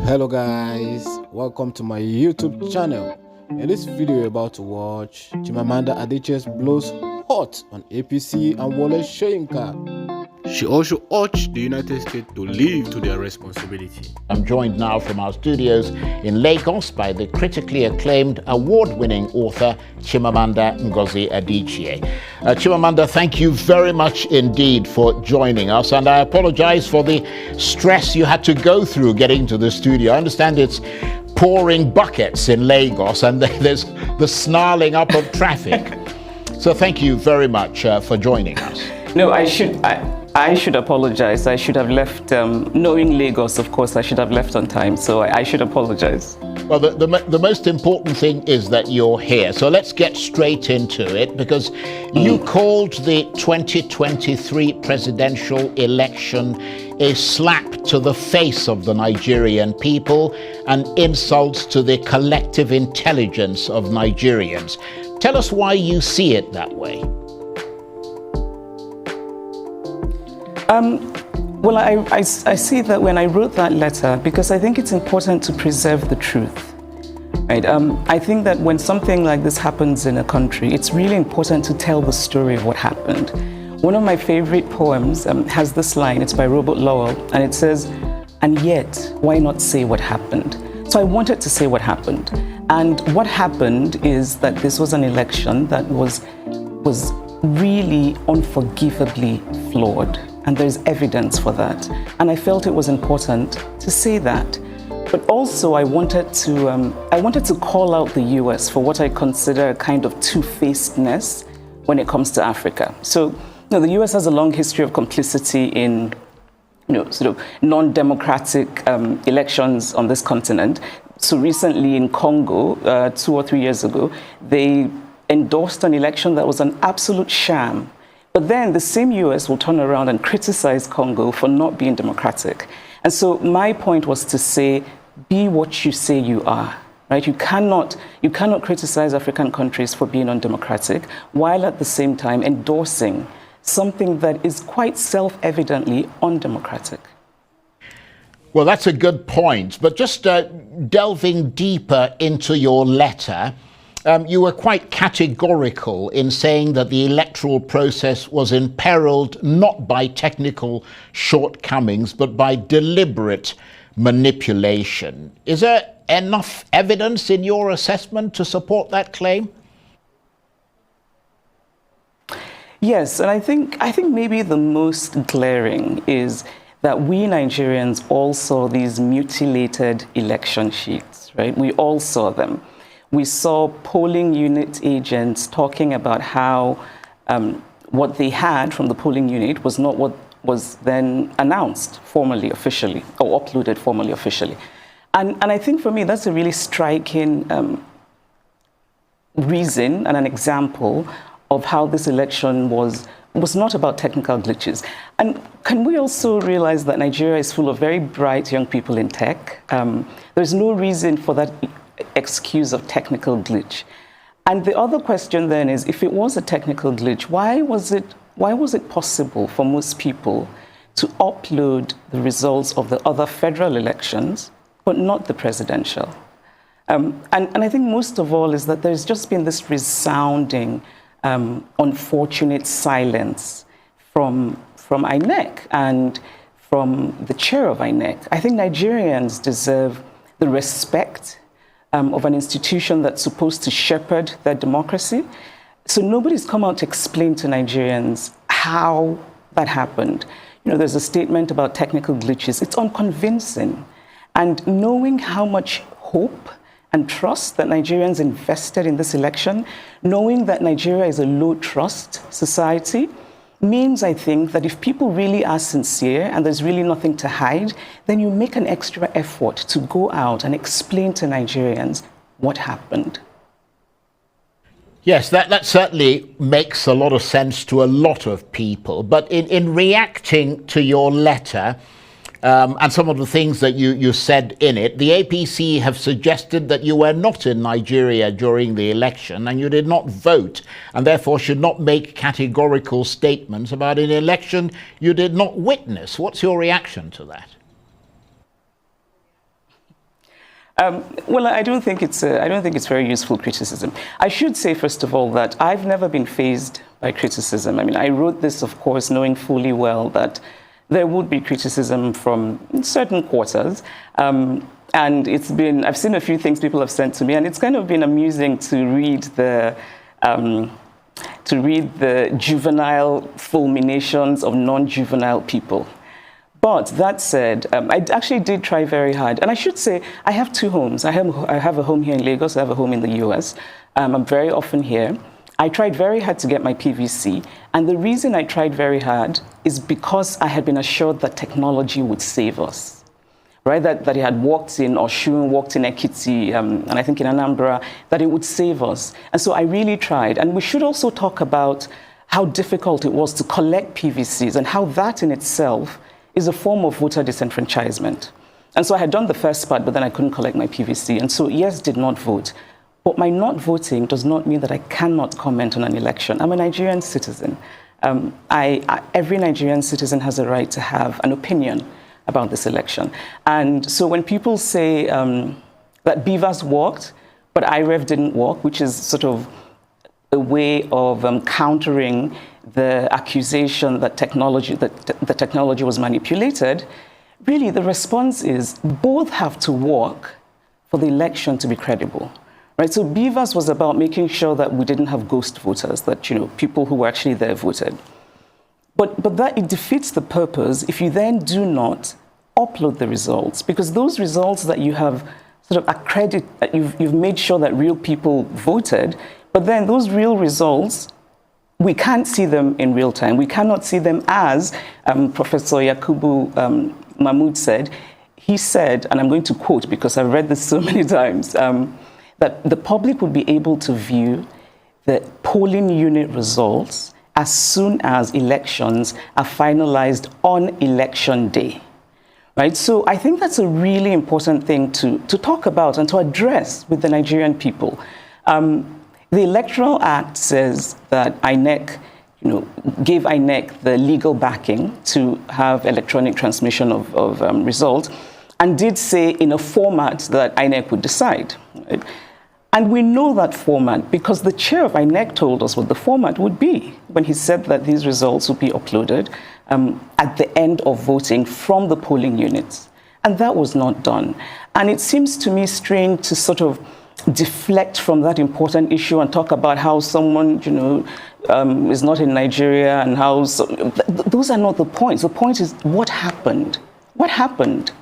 Hello guys, welcome to my YouTube channel. In this video you're about to watch, Chimamanda Adichie blows hot on APC and wole soyinka. She also urged the United States to live to their responsibility. I'm joined now from our studios in Lagos by the critically acclaimed award-winning author Chimamanda Adichie. Chimamanda, thank you very much indeed for joining us, and I apologize for the stress you had to go through getting to the studio. I understand it's pouring buckets in Lagos and there's the snarling up of traffic. So thank you very much for joining us. No, I should apologize. I should have left, knowing Lagos, of course, I should have left on time. So I should apologize. Well, the most important thing is that you're here. So let's get straight into it, because you called the 2023 presidential election a slap to the face of the Nigerian people and insults to the collective intelligence of Nigerians. Tell us why you see it that way. Well, I see that when I wrote that letter, because I think it's important to preserve the truth. Right? I think that when something like this happens in a country, it's really important to tell the story of what happened. One of my favorite poems has this line. It's by Robert Lowell, and it says, "And yet, why not say what happened?" So I wanted to say what happened. And what happened is that this was an election that was really unforgivably flawed. And there's evidence for that. And I felt it was important to say that. But also I wanted to call out the US for what I consider a kind of two-facedness when it comes to Africa. So, the US has a long history of complicity in, sort of non-democratic elections on this continent. So recently in Congo, 2 or 3 years ago, they endorsed an election that was an absolute sham. But then the same US will turn around and criticize Congo for not being democratic. And so my point was to say, be what you say you are, right? You cannot criticize African countries for being undemocratic while at the same time endorsing something that is quite self-evidently undemocratic. Well, that's a good point. But just delving deeper into your letter, you were quite categorical in saying that the electoral process was imperiled not by technical shortcomings, but by deliberate manipulation. Is there enough evidence in your assessment to support that claim? Yes, and I think maybe the most glaring is that we Nigerians all saw these mutilated election sheets, right? We all saw them. We saw polling unit agents talking about how what they had from the polling unit was not what was then announced formally, officially, or uploaded formally, officially. And I think for me, that's a really striking reason and an example of how this election was not about technical glitches. And can we also realize that Nigeria is full of very bright young people in tech? There's no reason for that excuse of technical glitch. And the other question then is, if it was a technical glitch, why was it possible for most people to upload the results of the other federal elections, but not the presidential? And I think most of all is that there's just been this resounding, unfortunate silence from INEC and from the chair of INEC. I think Nigerians deserve the respect of an institution that's supposed to shepherd their democracy. So nobody's come out to explain to Nigerians how that happened. There's a statement about technical glitches. It's unconvincing. And knowing how much hope and trust that Nigerians invested in this election, knowing that Nigeria is a low-trust society, means, I think, that if people really are sincere and there's really nothing to hide, then you make an extra effort to go out and explain to Nigerians what happened. Yes, that certainly makes a lot of sense to a lot of people. But in reacting to your letter, and some of the things that you said in it, the APC have suggested that you were not in Nigeria during the election and you did not vote, and therefore should not make categorical statements about an election you did not witness. What's your reaction to that? Well, I don't think it's very useful criticism. I should say, first of all, that I've never been fazed by criticism. I mean, I wrote this, of course, knowing fully well that there would be criticism from certain quarters. And I've seen a few things people have sent to me, and it's kind of been amusing to read the juvenile fulminations of non-juvenile people. But that said, I actually did try very hard. And I should say, I have two homes. I have a home here in Lagos. I have a home in the US. I'm very often here. I tried very hard to get my PVC. And the reason I tried very hard is because I had been assured that technology would save us. Right? That it had worked in Oshun, worked in Ekiti, and I think in Anambra, that it would save us. And so I really tried. And we should also talk about how difficult it was to collect PVCs and how that in itself is a form of voter disenfranchisement. And so I had done the first part, but then I couldn't collect my PVC. And so, yes, did not vote. But my not voting does not mean that I cannot comment on an election. I'm a Nigerian citizen. Every Nigerian citizen has a right to have an opinion about this election. And so when people say that BVAS worked, but IREV didn't work, which is sort of a way of countering the accusation that the technology was manipulated, really the response is both have to work for the election to be credible. Right? So BVAS was about making sure that we didn't have ghost voters, that people who were actually there voted. But that it defeats the purpose if you then do not upload the results, because those results that you have sort of you've made sure that real people voted, but then those real results, we can't see them in real time. We cannot see them as Professor Yakubu Mahmood said. He said, and I'm going to quote because I've read this so many times, that the public would be able to view the polling unit results as soon as elections are finalized on election day. Right? So I think that's a really important thing to talk about and to address with the Nigerian people. The Electoral Act says that INEC, gave INEC the legal backing to have electronic transmission of results, and did say in a format that INEC would decide. Right? And we know that format because the chair of INEC told us what the format would be when he said that these results would be uploaded at the end of voting from the polling units. And that was not done. And it seems to me strange to sort of deflect from that important issue and talk about how someone, is not in Nigeria and how... those are not the points. The point is what happened? What happened?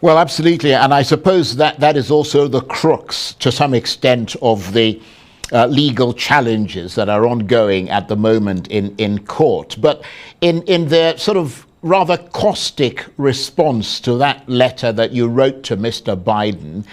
Well, absolutely. And I suppose that is also the crux, to some extent, of the legal challenges that are ongoing at the moment in court. But in their sort of rather caustic response to that letter that you wrote to Mr. Biden,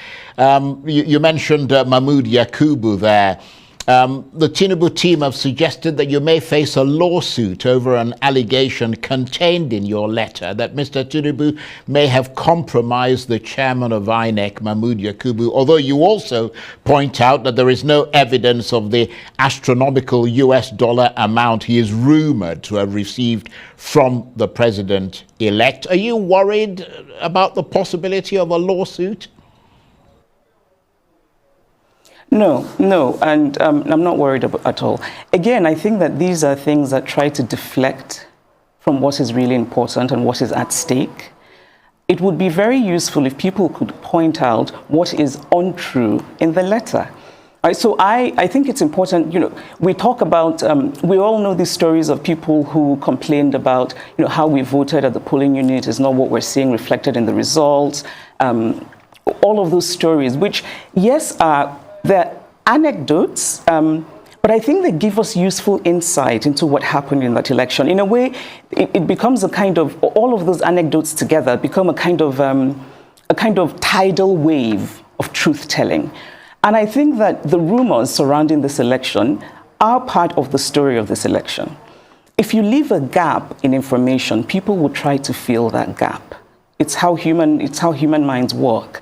you mentioned Mahmood Yakubu there. The Tinubu team have suggested that you may face a lawsuit over an allegation contained in your letter that Mr. Tinubu may have compromised the chairman of INEC, Mahmood Yakubu, although you also point out that there is no evidence of the astronomical US dollar amount he is rumored to have received from the president-elect. Are you worried about the possibility of a lawsuit? No, and I'm not worried at all. Again, I think that these are things that try to deflect from what is really important and what is at stake. It would be very useful if people could point out what is untrue in the letter. Right, so I think it's important, we talk about, we all know these stories of people who complained about, how we voted at the polling unit is not what we're seeing reflected in the results. All of those stories, which, yes, they're anecdotes, but I think they give us useful insight into what happened in that election. In a way, it becomes a kind of, all of those anecdotes together become a kind of tidal wave of truth-telling. And I think that the rumors surrounding this election are part of the story of this election. If you leave a gap in information, people will try to fill that gap. It's how human minds work.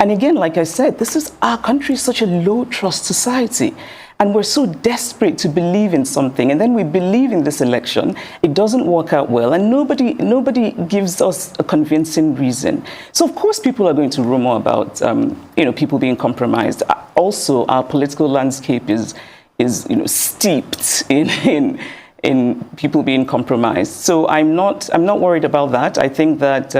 And again, like I said, our country is such a low trust society. And we're so desperate to believe in something. And then we believe in this election. It doesn't work out well. And nobody gives us a convincing reason. So, of course, people are going to rumor about, people being compromised. Also, our political landscape is steeped in people being compromised. So I'm not worried about that. I think that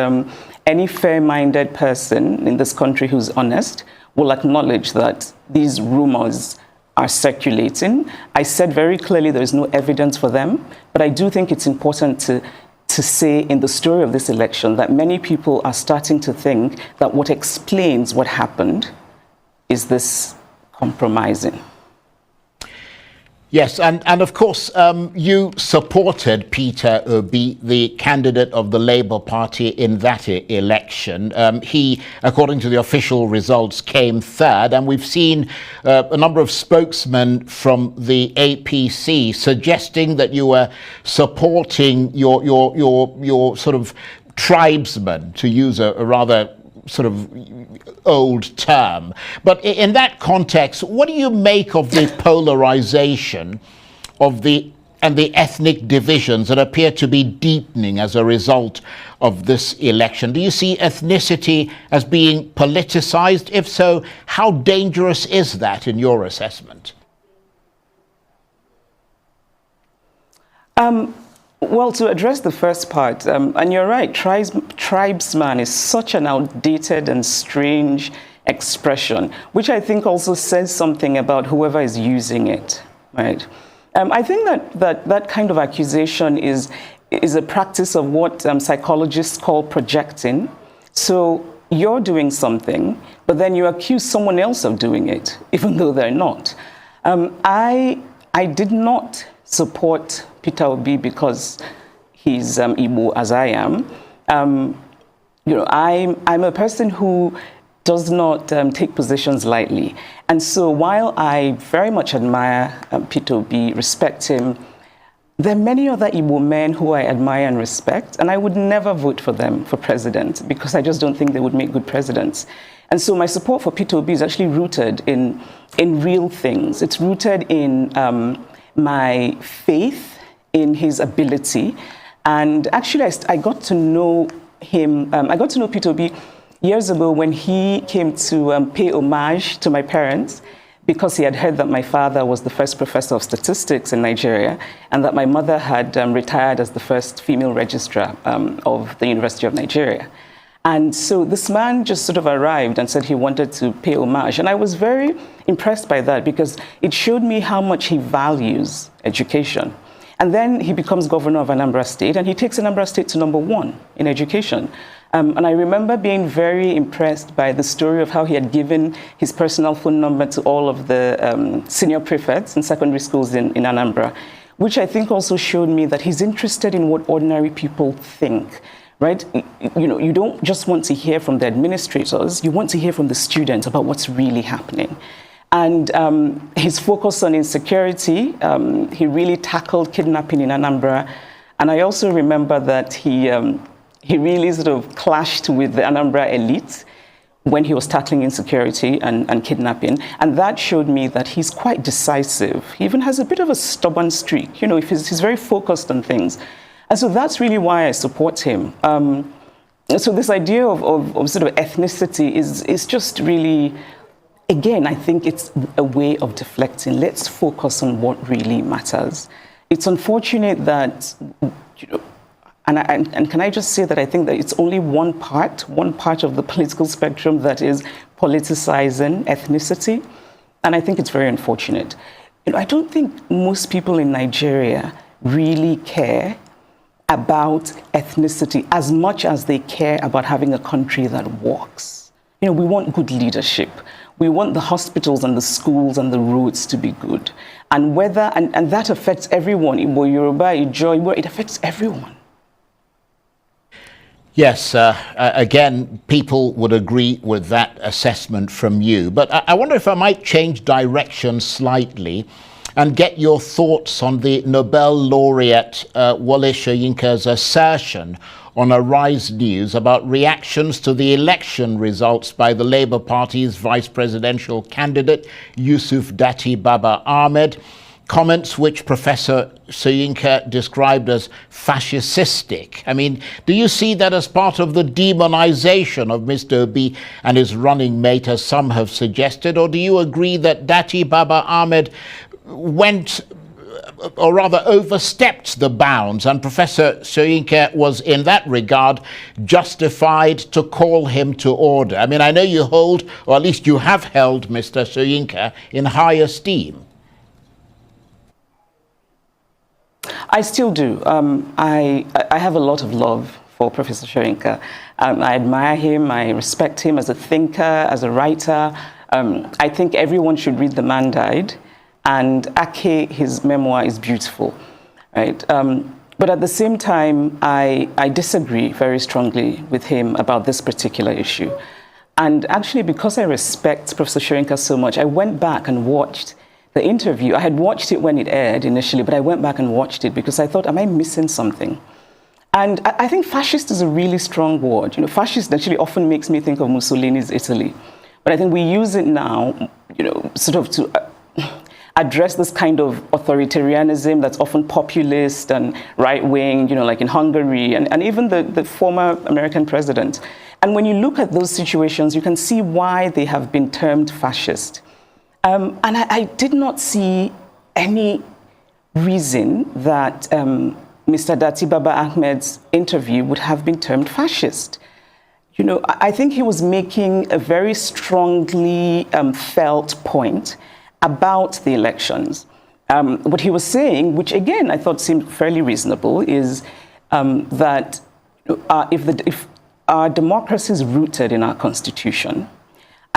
any fair-minded person in this country who's honest will acknowledge that these rumors are circulating. I said very clearly there is no evidence for them, but I do think it's important to say in the story of this election that many people are starting to think that what explains what happened is this compromising. Yes, and of course, you supported Peter Obi, the candidate of the Labour Party in that election. He, according to the official results, came third, and we've seen a number of spokesmen from the APC suggesting that you were supporting your sort of tribesmen, to use a rather sort of old term. But in that context, what do you make of the polarization of the ethnic divisions that appear to be deepening as a result of this election? Do you see ethnicity as being politicized? If so, how dangerous is that in your assessment? Well, to address the first part, and you're right, tribesman is such an outdated and strange expression, which I think also says something about whoever is using it, right? I think that kind of accusation is a practice of what psychologists call projecting. So you're doing something, but then you accuse someone else of doing it, even though they're not. I did not support Peter Obi because he's Igbo, as I am. I'm a person who does not take positions lightly. And so while I very much admire Peter Obi, respect him, there are many other Igbo men who I admire and respect, and I would never vote for them for president because I just don't think they would make good presidents. And so my support for Peter Obi is actually rooted in real things. It's rooted in my faith in his ability. And actually, I got to know him, I got to know Peter Obi years ago when he came to pay homage to my parents because he had heard that my father was the first professor of statistics in Nigeria and that my mother had retired as the first female registrar of the University of Nigeria. And so this man just sort of arrived and said he wanted to pay homage. And I was very impressed by that because it showed me how much he values education. And then he becomes governor of Anambra State, and he takes Anambra State to #1 in education. And I remember being very impressed by the story of how he had given his personal phone number to all of the senior prefects in secondary schools in Anambra, which I think also showed me that he's interested in what ordinary people think. Right? You don't just want to hear from the administrators, you want to hear from the students about what's really happening. And his focus on insecurity, he really tackled kidnapping in Anambra. And I also remember that he really sort of clashed with the Anambra elite when he was tackling insecurity and kidnapping. And that showed me that he's quite decisive. He even has a bit of a stubborn streak. He's very focused on things. And so that's really why I support him. So this idea of sort of ethnicity is just really, again, I think it's a way of deflecting. Let's focus on what really matters. It's unfortunate that, and can I just say that I think that it's only one part of the political spectrum that is politicizing ethnicity. And I think it's very unfortunate. I don't think most people in Nigeria really care about ethnicity as much as they care about having a country that works. We want good leadership. We want the hospitals and the schools and the roads to be good. And that affects everyone. Igbo, Yoruba, Ijo, it affects everyone. Yes, again, people would agree with that assessment from you. But I wonder if I might change direction slightly and get your thoughts on the Nobel laureate Wole Soyinka's assertion on Arise News about reactions to the election results by the Labour Party's vice presidential candidate, Yusuf Dati Baba Ahmed. Comments which Professor Soyinka described as fascistic. I mean, do you see that as part of the demonization of Mr. Obi and his running mate, as some have suggested, or do you agree that Dati Baba Ahmed went, or rather overstepped the bounds, and Professor Soyinka was in that regard justified to call him to order? I mean, I know you hold, or at least you have held, Mr. Soyinka in high esteem. I still do. I have a lot of love for Professor Soyinka. I admire him. I respect him as a thinker, as a writer. I think everyone should read The Man Died, and Ake, his memoir, is beautiful, right? But at the same time, I disagree very strongly with him about this particular issue. And actually, because I respect Professor Soyinka so much, I went back and watched the interview. I had watched it when it aired initially, but I went back and watched it because I thought, am I missing something? And I think fascist is a really strong word. You know, fascist actually often makes me think of Mussolini's Italy. But I think we use it now, you know, sort of to address this kind of authoritarianism that's often populist and right-wing, you know, like in Hungary and even the former American president. And when you look at those situations, you can see why they have been termed fascist. And I did not see any reason that Mr. Dati Baba Ahmed's interview would have been termed fascist. You know, I think he was making a very strongly felt point about the elections. What he was saying, which again I thought seemed fairly reasonable, is that if our democracy is rooted in our constitution,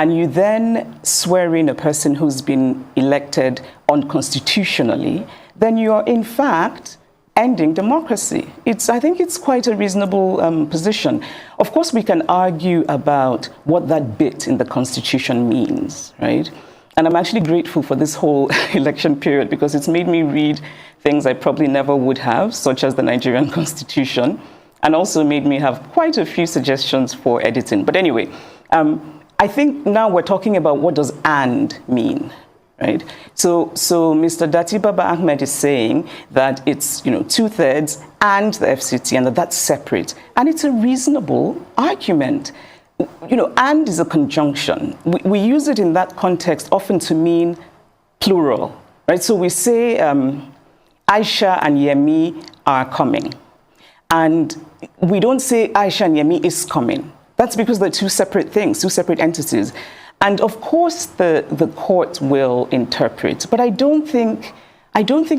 and you then swear in a person who's been elected unconstitutionally, then you are in fact ending democracy. I think it's quite a reasonable position. Of course, we can argue about what that bit in the Constitution means, right? And I'm actually grateful for this whole election period because it's made me read things I probably never would have, such as the Nigerian Constitution, and also made me have quite a few suggestions for editing. But anyway, I think now we're talking about what does "and" mean, right? So Mr. Dati Baba Ahmed is saying that it's, you know, 2/3 and the FCT, and that's separate. And it's a reasonable argument. You know, "and" is a conjunction. We use it in that context often to mean plural, right? So we say Aisha and Yemi are coming. And we don't say Aisha and Yemi is coming. That's because they're two separate things, two separate entities. And of course, the court will interpret. But I don't think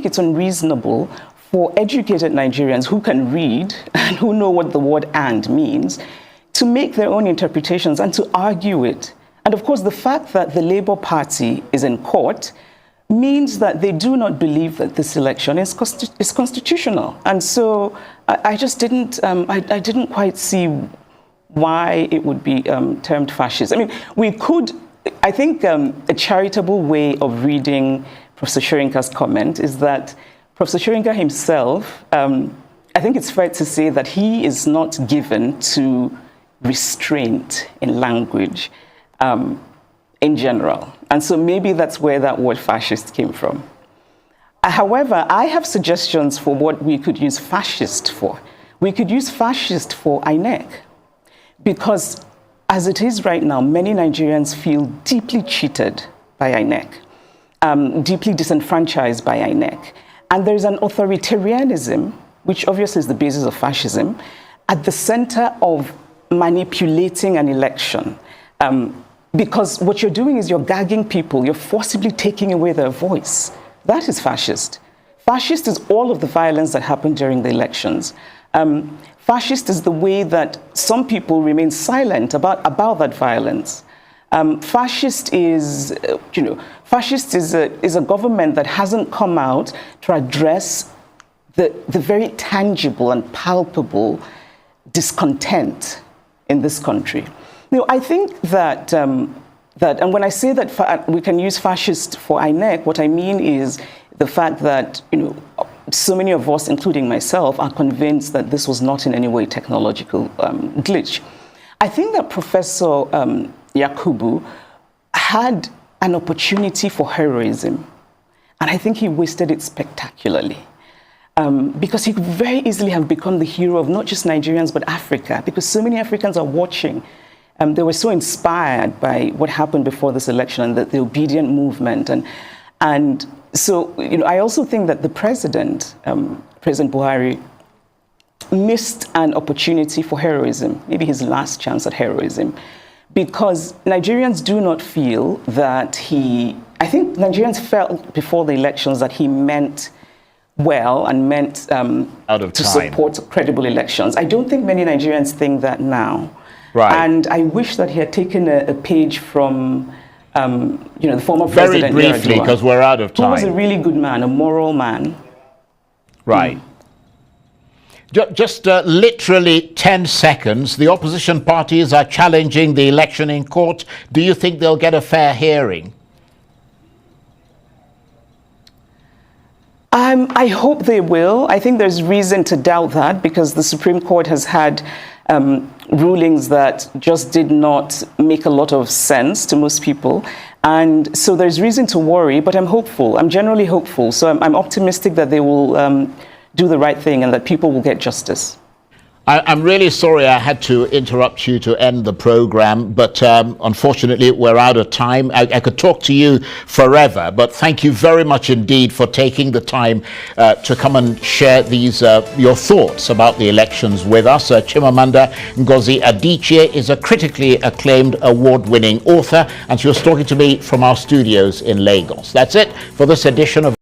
it's unreasonable for educated Nigerians who can read and who know what the word "and" means to make their own interpretations and to argue it. And of course, the fact that the Labour Party is in court means that they do not believe that this election is constitutional. And so I just didn't, I didn't quite see why it would be termed fascist. I mean, we could, I think a charitable way of reading Professor Soyinka's comment is that Professor Soyinka himself, I think it's fair to say that he is not given to restraint in language in general. And so maybe that's where that word fascist came from. However, I have suggestions for what we could use fascist for. We could use fascist for INEC. Because as it is right now, many Nigerians feel deeply cheated by INEC, deeply disenfranchised by INEC. And there's an authoritarianism, which obviously is the basis of fascism, at the center of manipulating an election. Because what you're doing is you're gagging people, you're forcibly taking away their voice. That is fascist. Fascist is all of the violence that happened during the elections. Fascist is the way that some people remain silent about that violence. Fascist is, fascist is a government that hasn't come out to address the very tangible and palpable discontent in this country. I think that, and when I say that we can use fascist for INEC, what I mean is the fact that, so many of us, including myself, are convinced that this was not in any way technological glitch. I think that Professor Yakubu had an opportunity for heroism, and I think he wasted it spectacularly. Because he could very easily have become the hero of not just Nigerians, but Africa, because so many Africans are watching. They were so inspired by what happened before this election and the obedient movement. And so, I also think that the president, President Buhari, missed an opportunity for heroism, maybe his last chance at heroism, because Nigerians do not feel that I think Nigerians felt before the elections that he meant well and meant to support credible elections. I don't think many Nigerians think that now. Right. And I wish that he had taken a page from, the former Very president. Very briefly, because we're out of time. Who was a really good man, a moral man. Right. Just literally 10 seconds. The opposition parties are challenging the election in court. Do you think they'll get a fair hearing? I hope they will. I think there's reason to doubt that because the Supreme Court has had rulings that just did not make a lot of sense to most people. And so there's reason to worry, but I'm hopeful. I'm generally hopeful. So I'm optimistic that they will do the right thing and that people will get justice. I'm really sorry I had to interrupt you to end the program, but unfortunately we're out of time. I could talk to you forever, but thank you very much indeed for taking the time to come and share these your thoughts about the elections with us. Chimamanda Ngozi Adichie is a critically acclaimed award-winning author, and she was talking to me from our studios in Lagos. That's it for this edition of